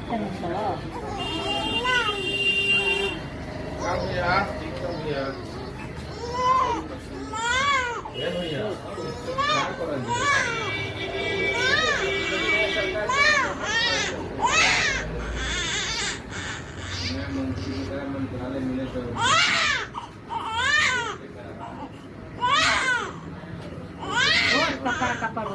Come here, come here. ये भैया क्या करेंगे मैं मंत्री की तरह मंत्रालय मिले तो kapar kapar